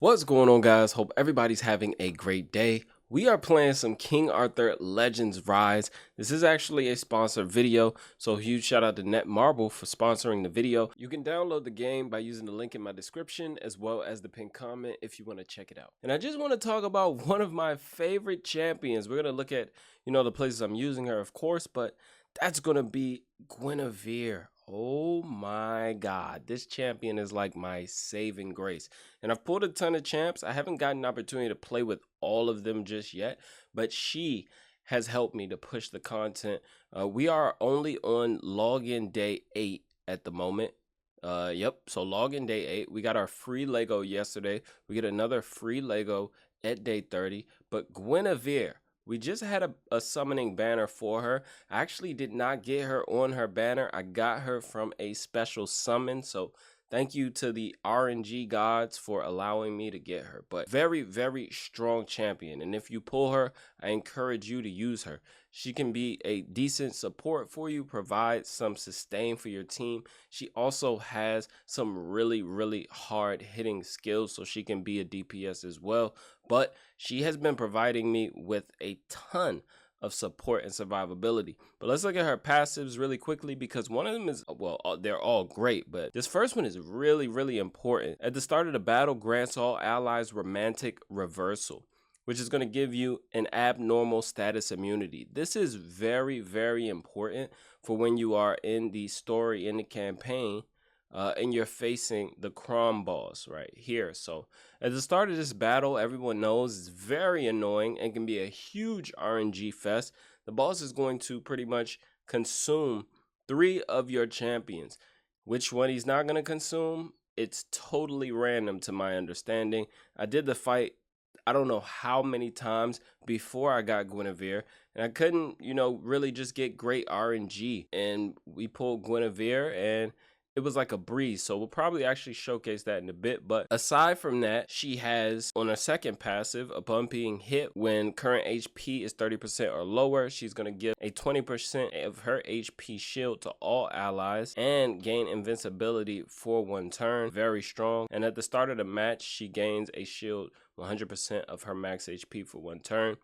What's going on, guys? Hope everybody's having a great day. We are playing some King Arthur Legends Rise. This is actually a sponsored video, so huge shout out to Netmarble for sponsoring the video. You can download the game by using the link in my description as well as the pinned comment if you want to check it out. And I just want to talk about one of my favorite champions. We're going to look at, the places I'm using her, of course, but that's going to be Guinevere. Oh my God, this champion is like my saving grace. And I've pulled a ton of champs. I haven't gotten an opportunity to play with all of them just yet, but she has helped me to push the content. We are only on login day 8 at the moment. So login day 8. We got our free Lego yesterday. We get another free Lego at day 30. But Guinevere, we just had a summoning banner for her. I actually did not get her on her banner. I got her from a special summon. So thank you to the RNG gods for allowing me to get her. But very, very strong champion. And if you pull her, I encourage you to use her. She can be a decent support for you, provide some sustain for your team. She also has some really, really hard hitting skills, so she can be a DPS as well. But she has been providing me with a ton of support and survivability. But let's look at her passives really quickly, because one of them is, they're all great, but this first one is really, really important. At the start of the battle, grants all allies romantic reversal, which is going to give you an abnormal status immunity. This is very, very important for when you are in the story, in the campaign, and you're facing the Crom boss right here. So at the start of this battle, everyone knows it's very annoying and can be a huge RNG fest. The boss is going to pretty much consume 3 of your champions. Which one he's not going to consume? It's totally random to my understanding. I did the fight I don't know how many times before I got Guinevere, and I couldn't, really just get great RNG. And we pulled Guinevere, and it was like a breeze. So we'll probably actually showcase that in a bit. But aside from that, she has on her second passive, upon being hit when current HP is 30% or lower, she's going to give a 20% of her HP shield to all allies and gain invincibility for 1 turn. Very strong. And at the start of the match, she gains a shield 100% of her max HP for 1 turn.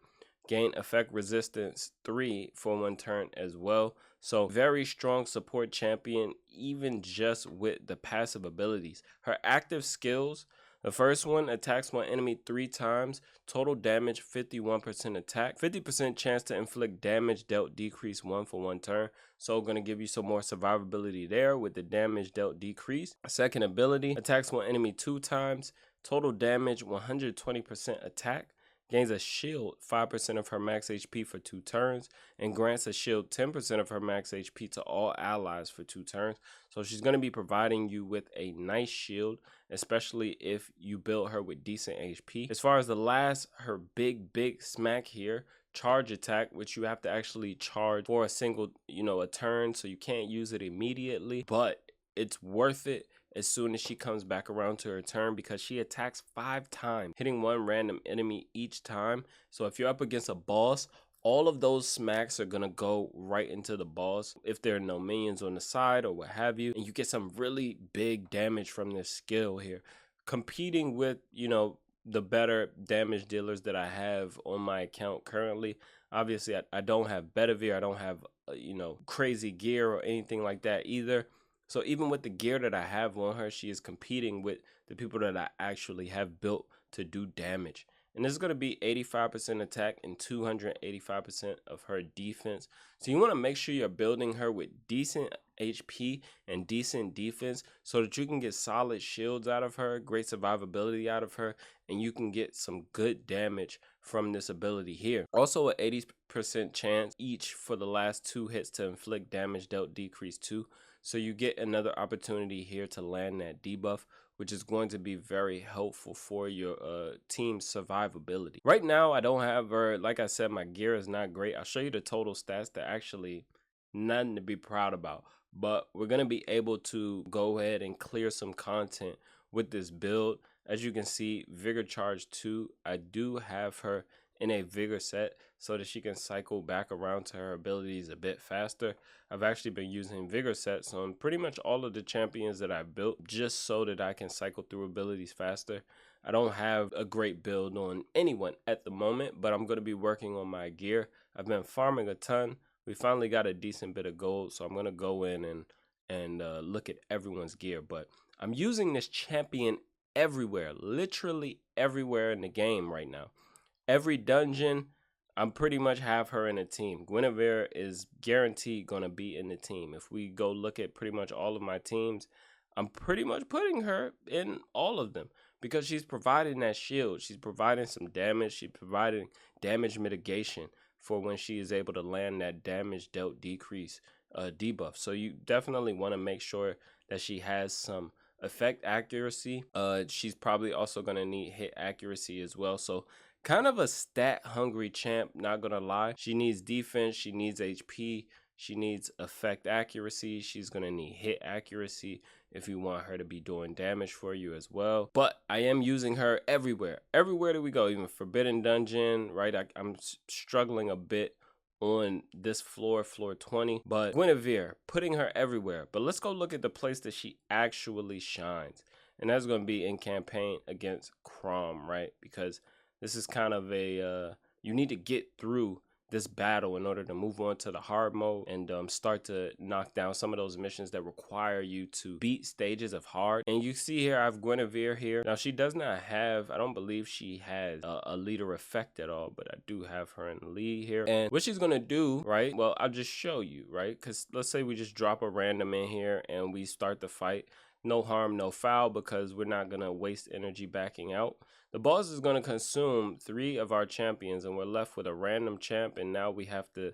Gain effect resistance 3 for 1 turn as well. So very strong support champion, even just with the passive abilities. Her active skills, the first one attacks one enemy 3 times, total damage 51% attack, 50% chance to inflict damage dealt decrease 1 for 1 turn. So going to give you some more survivability there with the damage dealt decrease. Second ability, attacks one enemy 2 times, total damage 120% attack, gains a shield 5% of her max HP for 2 turns, and grants a shield 10% of her max HP to all allies for 2 turns. So she's going to be providing you with a nice shield, especially if you build her with decent HP. As far as the last, her big smack here, charge attack, which you have to actually charge for a single, a turn, so you can't use it immediately, but it's worth it as soon as she comes back around to her turn, because she attacks 5 times, hitting 1 random enemy each time. So if you're up against a boss, all of those smacks are gonna go right into the boss if there are no minions on the side or what have you, and you get some really big damage from this skill here, competing with the better damage dealers that I have on my account currently. Obviously I don't have Bedivere, I don't have crazy gear or anything like that either. So even with the gear that I have on her, she is competing with the people that I actually have built to do damage. And this is going to be 85% attack and 285% of her defense. So you want to make sure you're building her with decent HP and decent defense so that you can get solid shields out of her, great survivability out of her, and you can get some good damage from this ability here. Also an 80% chance each for the last 2 hits to inflict damage dealt decrease 2. So you get another opportunity here to land that debuff, which is going to be very helpful for your team's survivability. Right now, I don't have her. Like I said, my gear is not great. I'll show you the total stats. They're actually nothing to be proud about. But we're going to be able to go ahead and clear some content with this build. As you can see, Vigor Charge 2, I do have her in a Vigor set so that she can cycle back around to her abilities a bit faster. I've actually been using Vigor sets on pretty much all of the champions that I built just so that I can cycle through abilities faster. I don't have a great build on anyone at the moment, but I'm going to be working on my gear. I've been farming a ton. We finally got a decent bit of gold, so I'm going to go in and look at everyone's gear. But I'm using this champion everywhere, literally everywhere in the game right now. Every dungeon, I'm pretty much have her in a team. Guinevere is guaranteed going to be in the team. If we go look at pretty much all of my teams, I'm pretty much putting her in all of them because she's providing that shield. She's providing some damage. She's providing damage mitigation for when she is able to land that damage dealt decrease debuff. So you definitely want to make sure that she has some effect accuracy. She's probably also going to need hit accuracy as well. So kind of a stat hungry champ, not gonna lie. She needs defense, she needs HP, she needs effect accuracy, she's gonna need hit accuracy if you want her to be doing damage for you as well. But I am using her everywhere that we go, even Forbidden Dungeon, right? I'm struggling a bit on this floor 20, but Guinevere, putting her everywhere. But let's go look at the place that she actually shines, and that's going to be in campaign against Crom, right? Because this is kind of a you need to get through this battle in order to move on to the hard mode and start to knock down some of those missions that require you to beat stages of hard. And you see here, I have Guinevere here. Now, she does not have, I don't believe she has a leader effect at all, but I do have her in the lead here. And what she's going to do, right? Well, I'll just show you, right? Because let's say we just drop a random in here and we start the fight. No harm, no foul, because we're not going to waste energy backing out. The boss is going to consume 3 of our champions, and we're left with a random champ, and now we have to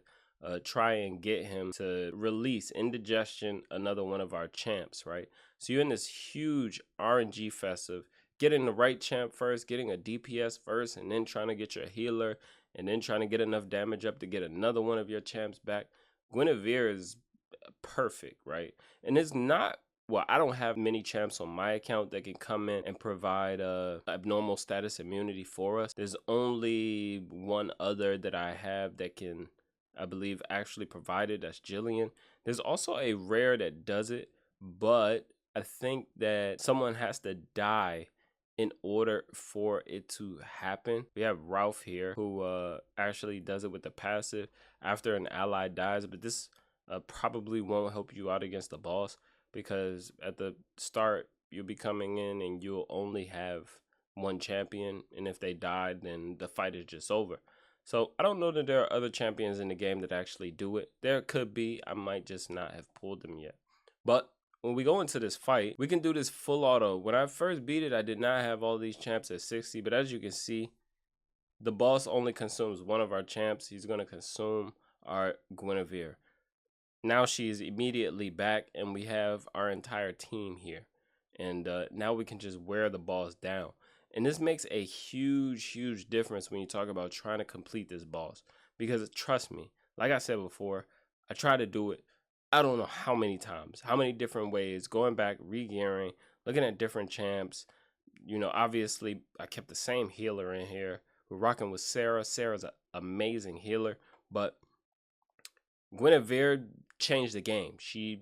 try and get him to release indigestion another one of our champs, right? So you're in this huge RNG festive, getting the right champ first, getting a DPS first, and then trying to get your healer, and then trying to get enough damage up to get another one of your champs back. Guinevere is perfect, right? And it's not, well, I don't have many champs on my account that can come in and provide abnormal status immunity for us. There's only one other that I have that can, I believe, actually provide it. That's Jillian. There's also a rare that does it, but I think that someone has to die in order for it to happen. We have Ralph here who actually does it with the passive after an ally dies, but this probably won't help you out against the boss, because at the start you'll be coming in and you'll only have one champion, and if they died, then the fight is just over. So I don't know that there are other champions in the game that actually do it. There could be, I might just not have pulled them yet. But when we go into this fight, we can do this full auto. When I first beat it, I did not have all these champs at 60, but as you can see, the boss only consumes one of our champs. He's going to consume our Guinevere. Now she is immediately back, and we have our entire team here. And now we can just wear the boss down. And this makes a huge difference when you talk about trying to complete this boss. Because trust me, like I said before, I tried to do it, I don't know how many times, how many different ways, going back, re-gearing, looking at different champs. You know, obviously, I kept the same healer in here. We're rocking with Sarah. Sarah's an amazing healer, but Guinevere changed the game. She,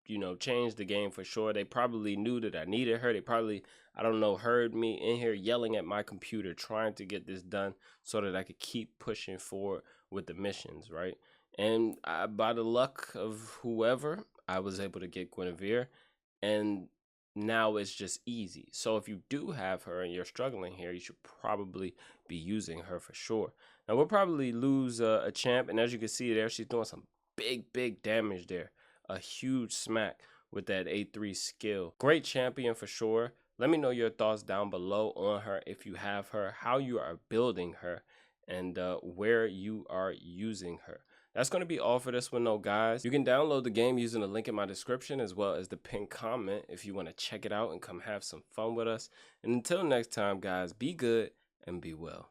you know, changed the game for sure. They probably knew that I needed her. They probably, I don't know, heard me in here yelling at my computer trying to get this done so that I could keep pushing forward with the missions, right? And by the luck of whoever, I was able to get Guinevere, and now it's just easy. So if you do have her and you're struggling here, you should probably be using her for sure. Now we'll probably lose a champ, and as you can see there, she's doing some big damage there. A huge smack with that A3 skill. Great champion for sure. Let me know your thoughts down below on her, if you have her, how you are building her, and where you are using her. That's going to be all for this one though, guys. You can download the game using the link in my description as well as the pinned comment if you want to check it out and come have some fun with us. And until next time, guys, be good and be well.